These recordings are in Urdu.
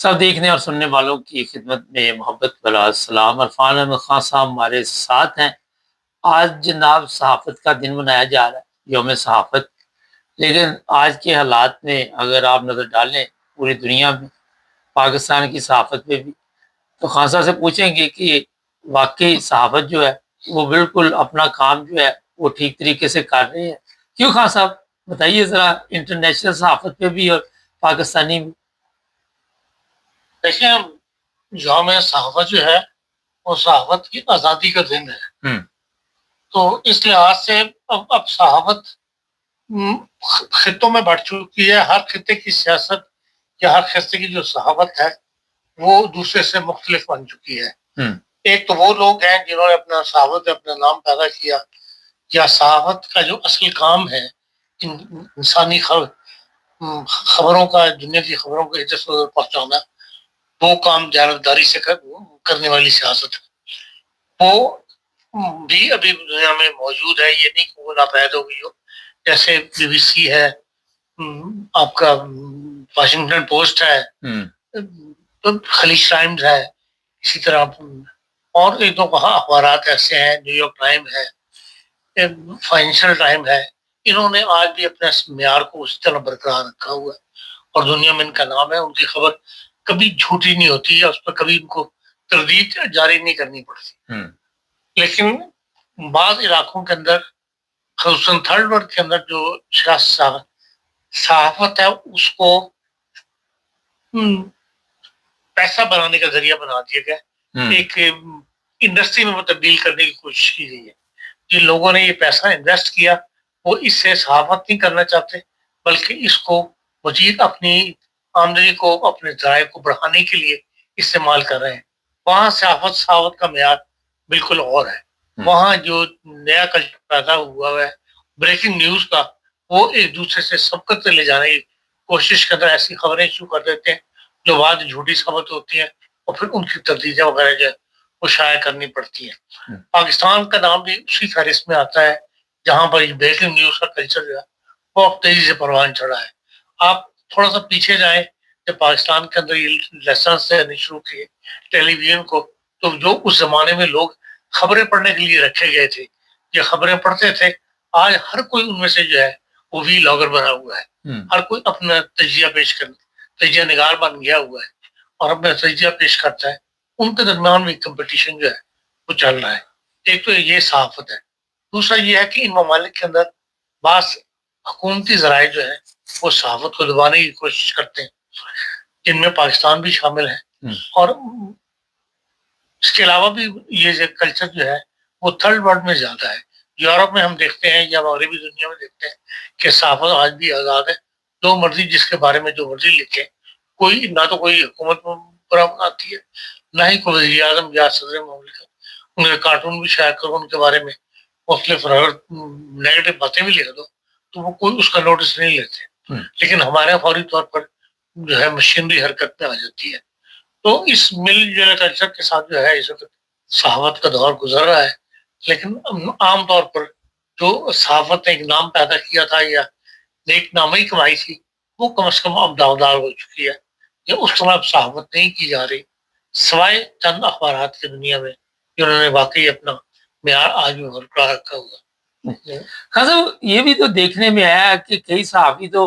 سب دیکھنے اور سننے والوں کی خدمت میں محبت بھرا السلام۔ عرفان احمد خان صاحب ہمارے ساتھ ہیں۔ آج جناب صحافت کا دن منایا جا رہا ہے، یوم صحافت۔ لیکن آج کے حالات میں اگر آپ نظر ڈالیں پوری دنیا میں، پاکستان کی صحافت پہ بھی، تو خان صاحب سے پوچھیں گے کہ واقعی صحافت جو ہے وہ بالکل اپنا کام جو ہے وہ ٹھیک طریقے سے کر رہے ہیں؟ کیوں خان صاحب بتائیے ذرا، انٹرنیشنل صحافت پہ بھی اور پاکستانی بھی۔ دیکھیں، یوم صحافت جو ہے وہ صحافت کی آزادی کا دن ہے۔ تو اس لحاظ سے اب صحافت خطوں میں بڑھ چکی ہے۔ ہر خطے کی سیاست یا ہر خطے کی جو صحافت ہے وہ دوسرے سے مختلف بن چکی ہے۔ ایک تو وہ لوگ ہیں جنہوں نے اپنا صحافت اپنا نام پیدا کیا، یا صحافت کا جو اصل کام ہے انسانی خبروں کا، دنیا کی خبروں کو ادھر سے ادھر پہنچانا، وہ کام جانبداری سے کرنے والی سیاست ہے، وہ بھی ابھی دنیا میں موجود ہے۔ یہ نہیں کہ وہ ناپید ہو گئی ہو۔ جیسے بی بی سی ہے، آپ کا واشنگٹن پوسٹ ہے، خلیج ٹائمز ہے، اسی طرح اور ایک دو اخبارات ایسے ہیں، نیو یارک ٹائم ہے، فائنینشیل ٹائم ہے۔ انہوں نے آج بھی اپنے معیار کو اسی طرح برقرار رکھا ہوا ہے اور دنیا میں ان کا نام ہے۔ ان کی خبر کبھی جھوٹی نہیں ہوتی ہے، اس پر کبھی ان کو تردید جاری نہیں کرنی پڑتی۔ لیکن بعض علاقوں کے اندر، خصوصاً تھرڈ ورلڈ کے اندر، جو صحافت ہے اس کو پیسہ بنانے کا ذریعہ بنا دیا گیا، ایک انڈسٹری میں تبدیل کرنے کی کوشش کی گئی ہے۔ جن لوگوں نے یہ پیسہ انویسٹ کیا وہ اس سے صحافت نہیں کرنا چاہتے، بلکہ اس کو مزید اپنی آمدنی کو، اپنے ذرائع کو بڑھانے کے لیے استعمال کر رہے ہیں۔ وہاں صحافت کا معیار بالکل اور ہے۔ وہاں جو نیا کلچر پیدا ہوا ہے بریکنگ نیوز کا، وہ ایک دوسرے سے سبقت لے جانے کی کوشش کرتا ہے، ایسی خبریں شروع کر دیتے ہیں جو بعد جھوٹی ثابت ہوتی ہیں اور پھر ان کی تردیدیں وغیرہ جو ہے وہ شائع کرنی پڑتی ہیں۔ پاکستان کا نام بھی اسی فہرست میں آتا ہے جہاں پر یہ بریکنگ نیوز کا کلچر جو ہے وہ اب تیزی سے پروان چڑھا ہے۔ آپ تھوڑا سا پیچھے جائیں، جب پاکستان کے اندر یہ لائسنس سے شروع کیے ٹیلی ویژن کو، تو جو اس زمانے میں لوگ خبریں پڑھنے کے لیے رکھے گئے تھے، یہ خبریں پڑھتے تھے، آج ہر کوئی ان میں سے جو ہے وہ وی لاگر بنا ہوا ہے۔ ہر کوئی اپنا تجزیہ نگار بن گیا ہوا ہے اور اپنا تجزیہ پیش کرتا ہے۔ ان کے درمیان میں کمپٹیشن جو ہے وہ چل رہا ہے۔ ایک تو یہ صحافت ہے، دوسرا یہ ہے کہ ان ممالک کے اندر بعض حکومتی ذرائع جو ہے وہ صحافت کو دبانے کی کوشش کرتے ہیں، جن میں پاکستان بھی شامل ہے۔ اور اس کے علاوہ بھی یہ جو کلچر جو ہے وہ تھرڈ ورلڈ میں زیادہ ہے۔ یورپ میں ہم دیکھتے ہیں یا مغربی دنیا میں دیکھتے ہیں کہ صحافت آج بھی آزاد ہے، جو مرضی جس کے بارے میں جو مرضی لکھے، کوئی نہ تو کوئی حکومت برا بناتی ہے، نہ ہی کوئی وزیر اعظم یا صدر مملکت ان کے کارٹون بھی شائع کرو، ان کے بارے میں مختلف نیگیٹو باتیں بھی لکھ دو تو وہ کوئی اس کا نوٹس نہیں لیتے۔ لیکن ہمارے فوری طور پر جو ہے مشینری حرکت میں آ جاتی ہے۔ تو اس مل جل کلچر کے ساتھ جو ہے اس وقت صحافت کا دور گزر رہا ہے۔ لیکن عام طور پر جو صحافت نے ایک نام پیدا کیا تھا یا نیک نامی کمائی تھی، وہ کم از کم اب داغدار ہو چکی ہے۔ یہ اس طرح اب صحافت نہیں کی جا رہی، سوائے چند اخبارات کی دنیا میں جنہوں نے واقعی اپنا معیار آج بھی برقرار رکھا ہوا۔ خاص یہ بھی تو دیکھنے میں آیا کہ کئی صحافی تو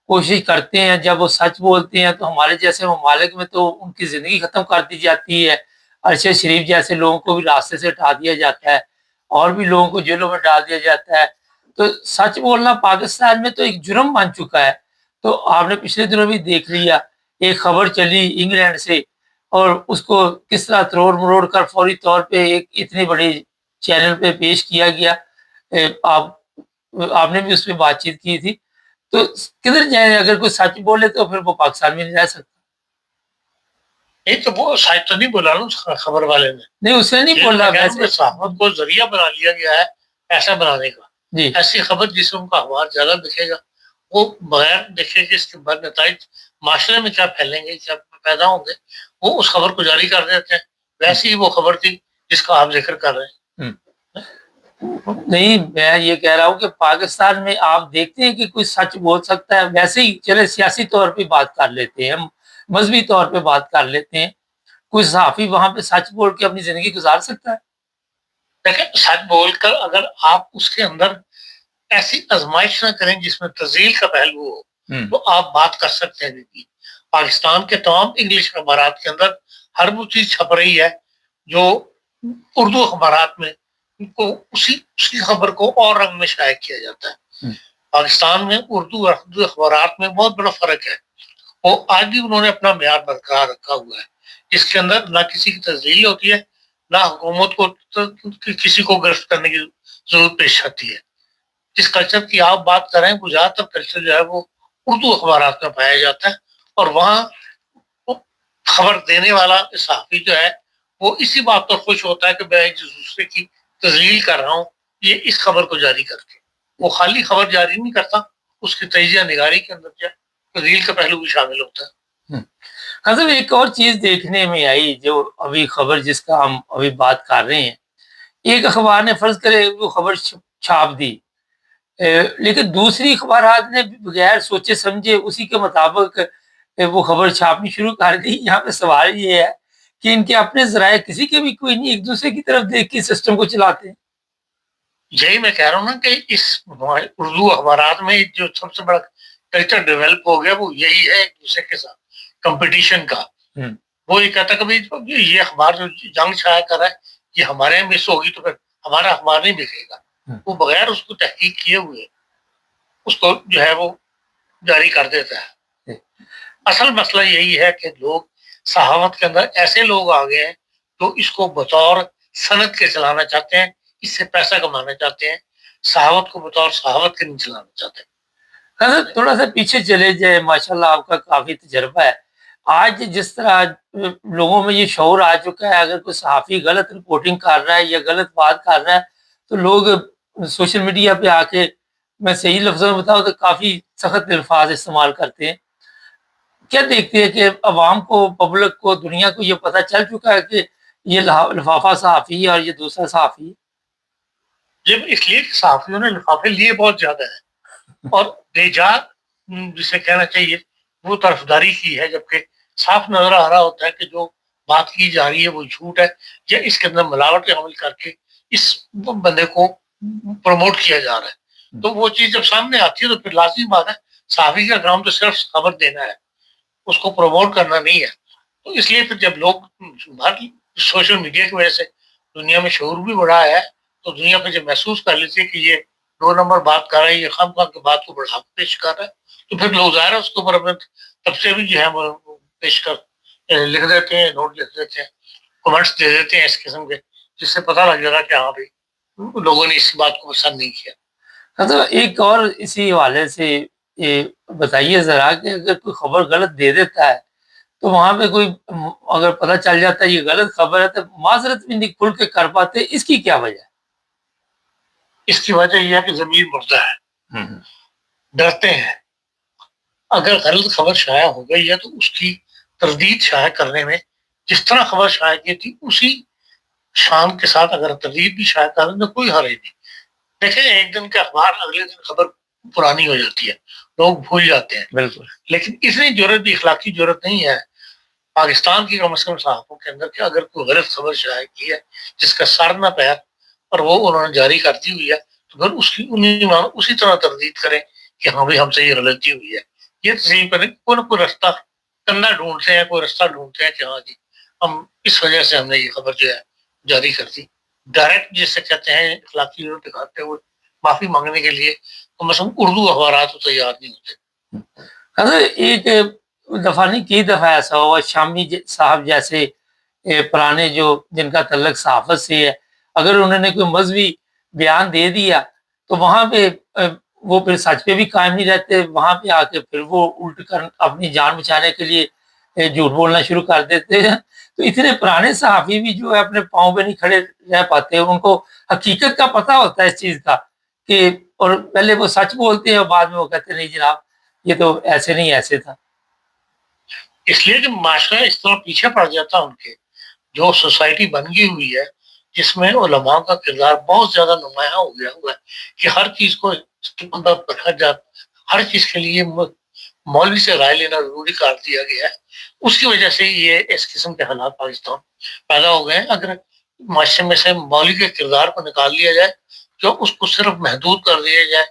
کوشش کرتے ہیں، جب وہ سچ بولتے ہیں تو ہمارے جیسے ممالک میں تو ان کی زندگی ختم کر دی جاتی ہے۔ ارشد شریف جیسے لوگوں کو بھی راستے سے ہٹا دیا جاتا ہے اور بھی لوگوں کو جیلوں میں ڈال دیا جاتا ہے۔ تو سچ بولنا پاکستان میں تو ایک جرم بن چکا ہے۔ تو آپ نے پچھلے دنوں بھی دیکھ لیا، ایک خبر چلی انگلینڈ سے اور اس کو کس طرح تروڑ مروڑ کر فوری طور پہ ایک اتنی بڑی چینل پہ پیش کیا گیا۔ آپ نے بھی اس پہ بات چیت کی تھی۔ تو کدھر جائیں، اگر کوئی سچ بولے تو پھر وہ پاکستان میں نہیں رہ سکتا۔ نہیں تو وہ سچ تو نہیں بولا نا خبر والے نے، نہیں اس نے نہیں بولا، صحافت کو ذریعہ بنا لیا گیا ہے ایسا بنانے کا۔ جی، ایسی خبر جس سے ان کا اخبار زیادہ دکھے گا، وہ بغیر دیکھے کہ اس کے بعد نتائج معاشرے میں کیا پھیلیں گے، کیا پیدا ہوں گے، وہ اس خبر کو جاری کر دیتے ہیں۔ ویسی ہی وہ خبر تھی جس کا آپ ذکر کر رہے ہیں۔ نہیں، میں یہ کہہ رہا ہوں کہ پاکستان میں آپ دیکھتے ہیں کہ کوئی سچ بول سکتا ہے؟ ویسے ہی چلے سیاسی طور پہ بات کر لیتے ہیں ہم، مذہبی طور پہ بات کر لیتے ہیں، کوئی صحافی وہاں پہ سچ بول کے اپنی زندگی گزار سکتا ہے؟ دیکھیں سچ بول کر اگر آپ اس کے اندر ایسی آزمائش نہ کریں جس میں تزلیل کا پہلو ہو تو آپ بات کر سکتے ہیں. پاکستان کے تمام انگلش اخبارات کے اندر ہر وہ چیز چھپ رہی ہے جو اردو اخبارات میں کو اسی خبر کو اور رنگ میں شائع کیا جاتا ہے. پاکستان میں اردو اور اردو اخبارات میں بہت بڑا فرق ہے. وہ آج بھی انہوں نے اپنا معیار برقرار رکھا ہوا ہے جس کے اندر نہ کسی کی تزلیل ہوتی ہے نہ حکومت کو کسی کو گرفت کرنے کی ضرورت پیش آتی ہے. جس کلچر کی آپ بات کریں وہ زیادہ تر کلچر جو ہے وہ اردو اخبارات میں پایا جاتا ہے اور وہاں خبر دینے والا صحافی جو ہے وہ اسی بات پر خوش ہوتا ہے کہ میں ایک دوسرے کی تزلیل کر رہا ہوں یہ اس خبر کو جاری کر کے. وہ خالی خبر جاری نہیں کرتا، اس کی تجزیہ نگاری کے اندر جو ہے تزلیل کا پہلو بھی شامل ہوتا ہے. حضرت ایک اور چیز دیکھنے میں آئی جو ابھی خبر جس کا ہم ابھی بات کر رہے ہیں، ایک اخبار نے فرض کرے وہ خبر چھاپ دی، لیکن دوسری اخبارات نے بغیر سوچے سمجھے اسی کے مطابق وہ خبر چھاپنی شروع کر دی. یہاں پہ سوال یہ ہے کہ ان کے اپنے ذرائع کسی کے بھی کوئی نہیں، ایک دوسرے کی طرف دیکھ کے سسٹم کو چلاتے ہیں. یہی میں کہہ رہا ہوں نا کہ اس اردو اخبارات میں جو سب سے بڑا کلچر ڈیولپ ہو گیا وہ یہی ہے ایک دوسرے کے ساتھ کمپٹیشن کا. وہ یہ کہتا کہ یہ اخبار جو جنگ شائع کر رہا ہے یہ ہمارے یہاں مس ہوگی تو پھر ہمارا اخبار نہیں بکے گا. وہ بغیر اس کو تحقیق کیے ہوئے اس کو جو ہے وہ جاری کر دیتا ہے. اصل مسئلہ یہی ہے کہ لوگ صحافت کے اندر ایسے لوگ آ گئے ہیں جو اس کو بطور صنعت کے چلانا چاہتے ہیں، اس سے پیسہ کمانا چاہتے ہیں، صحافت کو بطور صحافت کے نہیں چلانا چاہتے. حضرت تھوڑا سا پیچھے چلے جائے، ماشاءاللہ آپ کا کافی تجربہ ہے. آج جس طرح لوگوں میں یہ شعور آ چکا ہے اگر کوئی صحافی غلط رپورٹنگ کر رہا ہے یا غلط بات کر رہا ہے تو لوگ سوشل میڈیا پہ آ کے، میں صحیح لفظوں میں بتاؤں تو کافی سخت الفاظ استعمال کرتے ہیں. کیا دیکھتے ہیں کہ عوام کو، پبلک کو، دنیا کو یہ پتہ چل چکا ہے کہ یہ لفافہ صحافی ہے اور یہ دوسرا صحافی ہے؟ جب اس لیے کہ صحافیوں نے لفافے لیے بہت زیادہ ہے اور بے جا جسے کہنا چاہیے وہ طرفداری کی ہے، جبکہ صاف نظر آ رہا ہوتا ہے کہ جو بات کی جا رہی ہے وہ جھوٹ ہے یا اس کے اندر ملاوٹ عمل کر کے اس بندے کو پروموٹ کیا جا رہا ہے. تو وہ چیز جب سامنے آتی ہے تو پھر لازمی بات ہے صحافی کا کام تو صرف خبر دینا ہے، اس کو پروموٹ کرنا نہیں ہے. تو اس لیے پھر جب لوگ سوشل میڈیا کی وجہ سے دنیا میں شعور بھی بڑھا ہے تو دنیا پہ جب محسوس کر لیتی ہے کہ یہ 2 نمبر بات کر رہا ہے، یہ خام خواہ کی بات کو بڑھا پیش کر رہا ہے، تو پھر لوگ ظاہر ہے اس کے اوپر اپنے تب سے بھی جو ہے وہ پیش کر لکھ دیتے ہیں، نوٹ لکھ دیتے ہیں، کمنٹس دے دیتے ہیں اس قسم کے، جس سے پتہ لگ جائے گا کہ ہاں بھائی لوگوں نے اس بات کو پسند نہیں کیا. ایک اور اسی حوالے سے یہ بتائیے ذرا کہ اگر کوئی خبر غلط دے دیتا ہے تو وہاں پہ کوئی اگر پتہ چل جاتا ہے یہ غلط خبر ہے تو معذرت بھی نہیں کھل کے کر پاتے، اس کی کیا وجہ ہے؟ اس کی وجہ یہ ہے کہ ضمیر مردہ ہے، ڈرتے ہیں. اگر غلط خبر شائع ہو گئی ہے تو اس کی تردید شائع کرنے میں جس طرح خبر شائع کی تھی اسی شان کے ساتھ اگر تردید بھی شائع کرنے میں کوئی حرج نہیں. دیکھیں ایک دن کا اخبار اگلے دن خبر پرانی ہو جاتی ہے، لوگ بھول جاتے ہیں. بالکل. لیکن اتنی جرت بھی اخلاقی جرت نہیں ہے پاکستان کی کم از کم صحافوں کے اندر کہ اگر کوئی غلط خبر شائع کی ہے جس کا سر نہ پیر اور وہ انہوں نے جاری کر دی ہوئی ہے تو پھر اس کی اسی طرح تردید کریں کہ ہاں بھائی ہم سے یہ غلطی ہوئی ہے. یہ تصحیح کریں، کوئی نہ کوئی رستہ کندھا ڈھونڈتے ہیں، کوئی رستہ ڈھونڈتے ہیں کہ ہاں جی ہم اس وجہ سے ہم نے یہ خبر جو ہے جاری کر دی. ڈائریکٹ جسے کہتے ہیں اخلاقی ضرورت دکھاتے ہوئے معافی مانگنے کے لیے کم از کم اردو اخبارات تو تیار نہیں ہوتے. ایک دفعہ نہیں کئی دفعہ ایسا ہوا شامی صاحب جیسے پرانے جو جن کا تعلق صحافت سے ہے، اگر انہوں نے کوئی مذہبی بیان دے دیا تو وہاں پہ وہ پھر سچ پہ بھی قائم نہیں رہتے، وہاں پہ آ کے پھر وہ الٹ کر اپنی جان بچانے کے لیے جھوٹ بولنا شروع کر دیتے ہیں. تو اتنے پرانے صحافی بھی جو ہے اپنے پاؤں پہ نہیں کھڑے رہ پاتے، ان کو حقیقت کا پتہ ہوتا ہے اس چیز کا کہ، اور پہلے وہ سچ بولتے ہیں اور بعد میں وہ کہتے ہیں نہیں جناب یہ تو ایسے نہیں ایسے تھا. اس لیے کہ معاشرہ اس طرح پیچھے پڑ جاتا ان کے، جو سوسائٹی بن گئی ہوئی ہے جس میں علماء کا کردار بہت زیادہ نمایاں ہو گیا ہوا ہے کہ ہر چیز کو رکھا جاتا، ہر چیز کے لیے مولوی سے رائے لینا ضروری قرار دیا گیا ہے. اس کی وجہ سے یہ اس قسم کے حالات پاکستان پیدا ہو گئے ہیں. اگر معاشرے میں سے مولوی کے کردار کو نکال لیا جائے، جو اس کو صرف محدود کر دیا جائے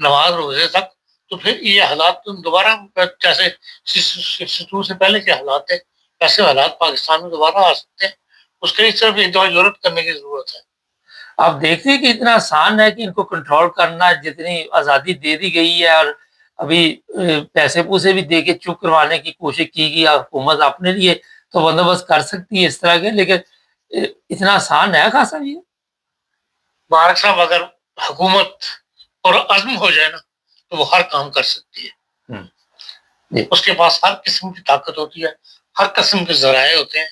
نماز روزے تک، تو پھر یہ حالات دوبارہ جیسے 62 سے پہلے کے حالات تھے ایسے حالات پاکستان میں دوبارہ آ سکتے ہیں. اس کے لیے صرف یورپ کرنے کی ضرورت ہے. آپ دیکھتے ہیں کہ اتنا آسان ہے کہ ان کو کنٹرول کرنا، جتنی آزادی دے دی گئی ہے، اور ابھی پیسے پوسے بھی دے کے چپ کروانے کی کوشش کی گئی. حکومت اپنے لیے تو بندوبست کر سکتی ہے اس طرح کے، لیکن اتنا آسان ہے خاصا یہ. مبارک صاحب، اگر حکومت اور عزم ہو جائے نا تو وہ ہر کام کر سکتی ہے. اس کے پاس ہر قسم کی طاقت ہوتی ہے، ہر قسم کے ذرائع ہوتے ہیں،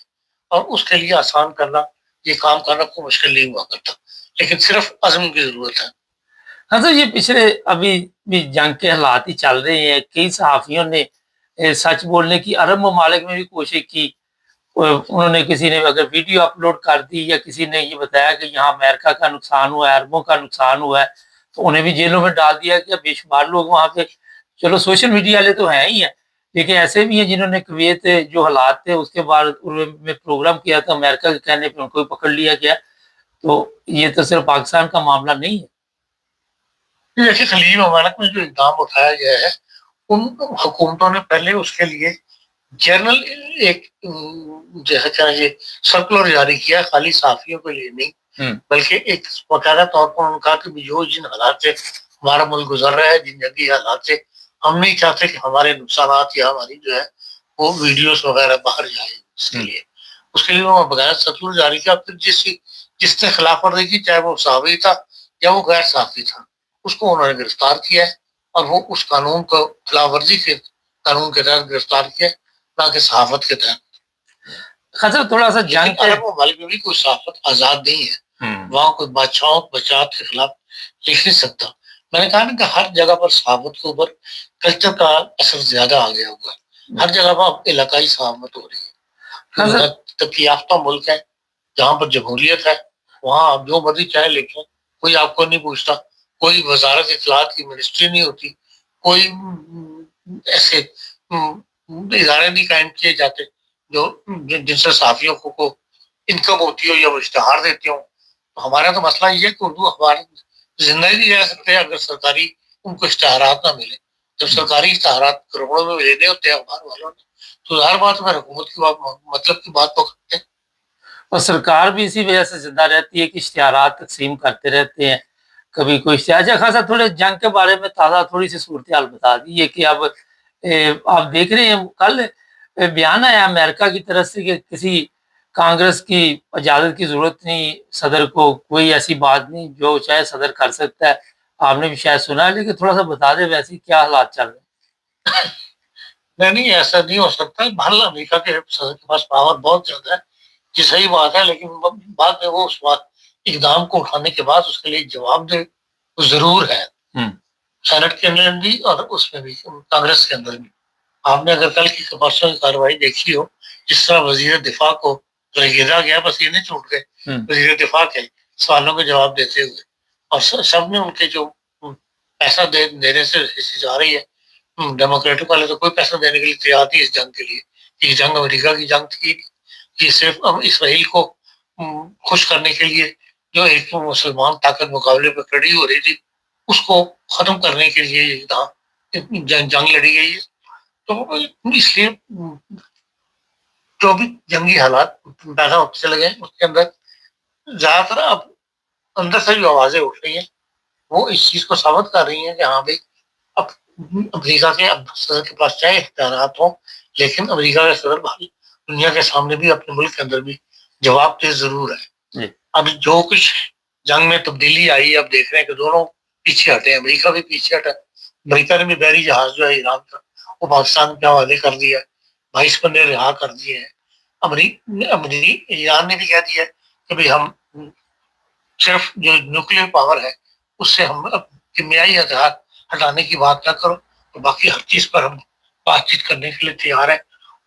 اور اس کے لیے آسان کرنا، یہ کام کرنا کوئی مشکل نہیں ہوا کرتا، لیکن صرف عزم کی ضرورت ہے. ہاں سر، یہ پچھلے ابھی بھی جنگ کے حالات ہی چل رہے ہیں. کئی صحافیوں نے سچ بولنے کی عرب ممالک میں بھی کوشش کی. انہوں نے کسی نے اگر ویڈیو اپلوڈ کر دی یا کسی نے یہ بتایا کہ یہاں امریکہ کا نقصان ہوا ہے، عربوں کا نقصان ہوا ہے، تو انہیں بھی جیلوں میں ڈال دیا گیا. بے شمار لوگ وہاں پہ، چلو سوشل میڈیا والے تو ہیں ہی ہیں، لیکن ایسے بھی ہیں جنہوں نے کویت جو حالات تھے اس کے بعد میں پروگرام کیا تھا، امریکہ کے کہنے پہ ان کو بھی پکڑ لیا گیا. تو یہ تو صرف پاکستان کا معاملہ نہیں ہے. جیسے خلیجی ممالک میں جو اقدام اٹھایا گیا ہے، ان حکومتوں نے پہلے اس کے لیے جنرل ایک سرکولر جاری کیا، خالی صحافیوں کے لیے نہیں، بلکہ ایک باقاعدہ طور پر انہوں نے کہا کہ جو جن حالات سے ہمارا ملک گزر رہا ہے، جن جنگی حالات سے ہم نہیں چاہتے کہ ہمارے نقصانات یا ہماری جو ہے وہ ویڈیوز وغیرہ باہر جائیں. اس کے لیے انہوں نے باقاعدہ سرکولر جاری کیا. پھر جس نے خلاف ورزی کی، چاہے وہ صحافی تھا یا وہ غیر صحافی تھا، اس کو انہوں نے گرفتار کیا ہے، اور وہ اس قانون کو خلاف ورزی کے قانون کے تحت گرفتار کیا، نہ کہ صحافت کے تحت. خاصا تھوڑا سا جنگ عرب ممالک میں بھی کوئی صحافت آزاد نہیں ہے. وہاں کوئی بادشاہوں بچات کے خلاف لکھ نہیں سکتا. میں نے کہا نا کہ ہر جگہ پر صحافت کے اوپر کلچر کا اثر زیادہ آ گیا ہوگا. ہر جگہ پر علاقائی صحافت ہو رہی ہے. ترقی یافتہ ملک ہے جہاں پر جمہوریت ہے، وہاں آپ جو مرضی چاہے لکھیں، کوئی آپ کو نہیں پوچھتا. کوئی وزارت اطلاعات کی منسٹری نہیں ہوتی، کوئی ایسے ادارے نہیں قائم کیے جاتے جو جن سے صحافیوں کو انکم ہوتی ہو یا وہ اشتہار دیتے ہوں. ہمارا تو مسئلہ یہ ہے کہ اردو اخبار زندہ ہی نہیں رہ سکتے اگر سرکاری ان کو اشتہارات نہ ملے. جب سرکاری اشتہارات کروڑوں میں لینے ہوتے ہیں اخبار والوں نے، تو ہر بات میں حکومت کی بات، مطلب کی بات تو کرتے ہیں. اور سرکار بھی اسی وجہ سے زندہ رہتی ہے کہ اشتہارات تقسیم کرتے رہتے ہیں. کبھی کوئی اشتہار خاصا. تھوڑے جنگ کے بارے میں تازہ تھوڑی سی صورتحال بتا دیجیے کہ اب آپ دیکھ رہے ہیں کل بیان آیا امریکہ کی طرف سے کہ کسی کانگریس کی اجازت کی ضرورت نہیں صدر کو، کوئی ایسی بات نہیں، جو چاہے صدر کر سکتا ہے. آپ نے بھی شاید سنا ہے، لیکن تھوڑا سا بتا دیں ویسے کیا حالات چل رہے ہیں. نہیں، ایسا نہیں ہو سکتا. بھل امریکہ کے صدر کے پاس پاور بہت زیادہ ہے، یہ صحیح بات ہے، لیکن بعد میں وہ اس بات اقدام کو اٹھانے کے بعد اس کے لیے جواب دے ضرور ہے. سینٹ کے اندر بھی اور اس میں بھی کانگریس کے اندر بھی. آپ نے اگر کل کی پرسوں کی کارروائی دیکھی ہو، جس طرح وزیر دفاع کو گھیرا گیا، بس یہ نہیں چھوٹ گئے وزیر دفاع کے سوالوں کے جواب دیتے ہوئے، اور سب نے ان کے جو پیسہ دینے سے جا رہی ہے. ڈیموکریٹک والے تو کوئی پیسہ دینے کے لیے تیار نہیں اس جنگ کے لیے. یہ جنگ امریکہ کی جنگ تھی، یہ صرف اسرائیل کو خوش کرنے کے لیے جو ایک مسلمان طاقت مقابلے پہ کھڑی ہو رہی تھی اس کو ختم کرنے کے لیے جنگ لڑی گئی ہے. تو اس لیے جو بھی جنگی حالات پیدا ہوتے چلے گئے اس کے اندر زیادہ تر اب اندر سے جو آوازیں اٹھ رہی ہیں وہ اس چیز کو ثابت کر رہی ہیں کہ ہاں بھائی اب امریکہ کے صدر کے پاس چاہے اختیارات ہوں، لیکن امریکہ کے صدر دنیا کے سامنے بھی اپنے ملک کے اندر بھی جواب دہ ضرور ہے. اب جو کچھ جنگ میں تبدیلی آئی، اب دیکھ رہے ہیں کہ دونوں پیچھے ہٹے. امریکہ بھی پیچھے ہٹا، امریکہ نے بھی بحری جہاز جو ہے ایران کا وہ پاکستان کے حوالے کر دیا، 22 بندے رہا کر دیے ہیں. ایران نے بھی کہہ دیا کہ بھائی ہم صرف جو نیوکلیر پاور ہے اس سے ہم کیمیائی ہتھیار ہٹانے کی بات نہ کرو، تو باقی ہر چیز پر ہم بات چیت کرنے کے لیے تیار ہیں.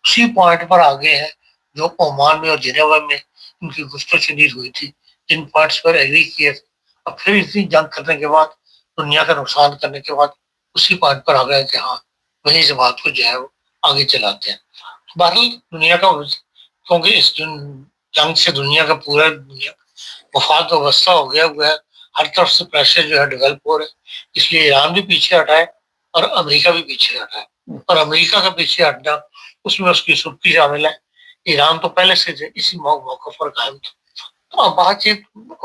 اسی پوائنٹ پر آگے ہیں جو عمان میں اور جنیوا میں ان کی گفت و شنید ہوئی تھی، جن پوائنٹس پر ایگری کیے. اب پھر اتنی جنگ کرنے کے بعد، دنیا کا نقصان کرنے کے بعد اسی پوائنٹ پر آ گئے کہ ہاں وہی جماعت کو جو ہے وہ آگے چلاتے ہیں. بہرحال دنیا کا کیونکہ اس جنگ سے دنیا کا پورا دنیا مفاد وابستہ ہو گیا ہوا ہے, ہر طرف سے پریشر جو ہے ڈیولپ ہو رہا ہے, اس لیے ایران بھی پیچھے ہٹا ہے اور امریکہ بھی پیچھے ہٹا ہے. اور امریکہ کا پیچھے ہٹنا اس میں اس کی سبکی شامل ہے. ایران تو پہلے سے اسی موقع پر قائم تھا. تو اب بات چیت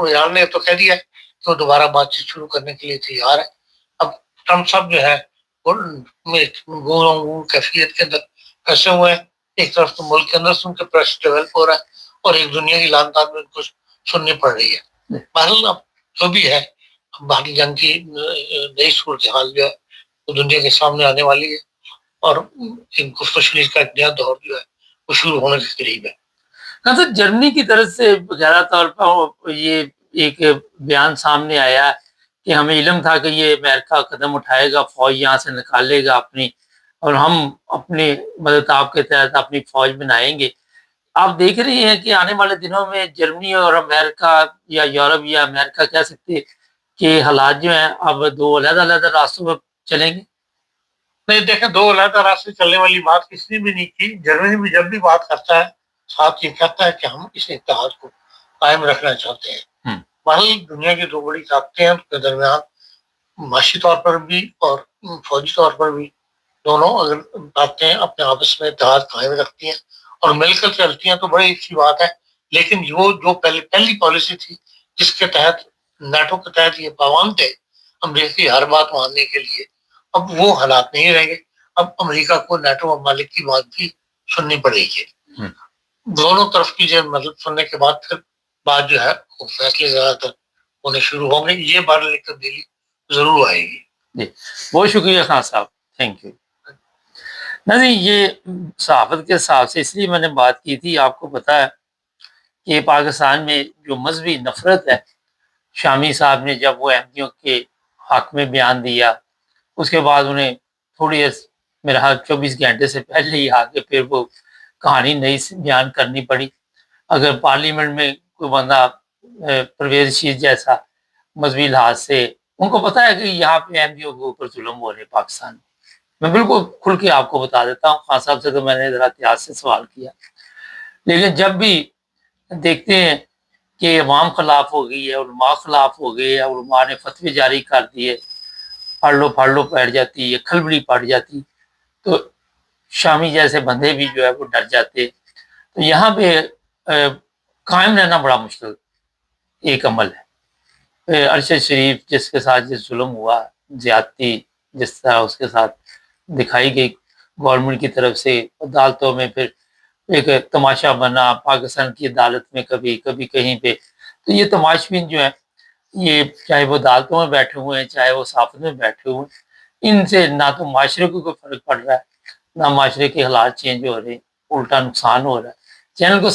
ایران نے تو کہہ دیا ہے کہ وہ دوبارہ بات چیت شروع کرنے کے لیے تیار ہے. اب ٹرمپ صاحب جو ہے کیفیت کے اندر پھنسے ہوئے ہیں. ایک طرف تو ملک کے اندر سے ان کے پریس ڈیولپ ہو رہا ہے اور ایک دنیا کی لان تان میں ان کو سننی پڑ رہی ہے. بہرحال اب جو بھی ہے باہری جنگ کی نئی صورتحال جو ہے وہ دنیا کے سامنے آنے والی ہے اور گفت و شنید کا ایک نیا دور جو ہے وہ شروع ہونے کے قریب ہے. سر جرمنی کی طرف سے بغیر طور پر یہ ایک بیان سامنے آیا کہ ہمیں علم تھا کہ یہ امریکہ قدم اٹھائے گا, فوج یہاں سے نکالے گا اپنی, اور ہم اپنے مددتاب کے تحت اپنی فوج بنائیں گے. آپ دیکھ رہے ہیں کہ آنے والے دنوں میں جرمنی اور امریکہ یا یورپ یا امریکہ کہہ سکتے کہ حالات جو ہیں اب دو علیحدہ علیحدہ راستوں پر چلیں گے. نہیں دیکھیں, دو علیحدہ راستے چلنے والی بات کسی نے بھی نہیں کی. جرمنی بھی جب بھی بات کرتا ہے ساتھ یہ کہتا ہے کہ ہم اس اتحاد کو قائم رکھنا چاہتے ہیں. بہرحال دنیا کی دو بڑی طاقتیں ہیں کے درمیان معاشی طور پر بھی اور فوجی طور پر بھی دونوں اگر طاقتیں اپنے آپس میں اتحاد قائم رکھتی ہیں اور مل کر چلتی ہیں تو بڑی اچھی بات ہے. لیکن وہ جو پہلی پالیسی تھی جس کے تحت نیٹو کے تحت یہ پابند تھے امریکہ کی ہر بات ماننے کے لیے, اب وہ حالات نہیں رہیں گے. اب امریکہ کو نیٹو ممالک کی بات بھی سننی پڑے گی. دونوں طرف کی جو مطلب سننے کے بعد پھر بات جو ہے وہ فیصلے زیادہ تر ہونے شروع ہوں گے. یہ بار ایک تبدیلی ضرور آئے گی. جی بہت شکریہ خان صاحب, تھینک یو. نہیں یہ صحافت کے حساب سے اس لیے میں نے بات کی تھی, آپ کو پتا ہے کہ پاکستان میں جو مذہبی نفرت ہے, شامی صاحب نے جب وہ احمدیوں کے حق میں بیان دیا اس کے بعد انہیں تھوڑی میرا حال 24 گھنٹے سے پہلے ہی آ کے پھر وہ کہانی نئی بیان کرنی پڑی. اگر پارلیمنٹ میں کوئی بندہ پرویز رشید جیسا مذہبی لحاظ سے, ان کو پتا ہے کہ یہاں پہ احمدیوں کے اوپر ظلم ہو رہے پاکستان میں بالکل کھل کے آپ کو بتا دیتا ہوں. خان صاحب سے تو میں نے ذرا احتیاط سے سوال کیا, لیکن جب بھی دیکھتے ہیں کہ عوام خلاف ہو گئی ہے, علماء خلاف ہو گئے, علماء نے فتوی جاری کر دیے, پھاڑ لو بیٹھ جاتی ہے, کھلبڑی پڑ جاتی, تو شامی جیسے بندے بھی جو ہے وہ ڈر جاتے. تو یہاں پہ قائم رہنا بڑا مشکل ایک عمل ہے. ارشد شریف جس کے ساتھ جس ظلم ہوا, زیادتی جس طرح اس کے ساتھ دکھائی گئی گورنمنٹ کی طرف سے, عدالتوں میں پھر ایک تماشا بنا پاکستان کی عدالت میں, کبھی کبھی کہیں پہ. تو یہ تماشبین جو ہیں یہ چاہے وہ عدالتوں میں بیٹھے ہوئے ہیں چاہے وہ صحافت میں بیٹھے ہوئے ہیں, ان سے نہ تو معاشرے کو کوئی فرق پڑ رہا ہے نہ معاشرے کے حالات چینج ہو رہے ہیں, الٹا نقصان ہو رہا ہے. چینل کو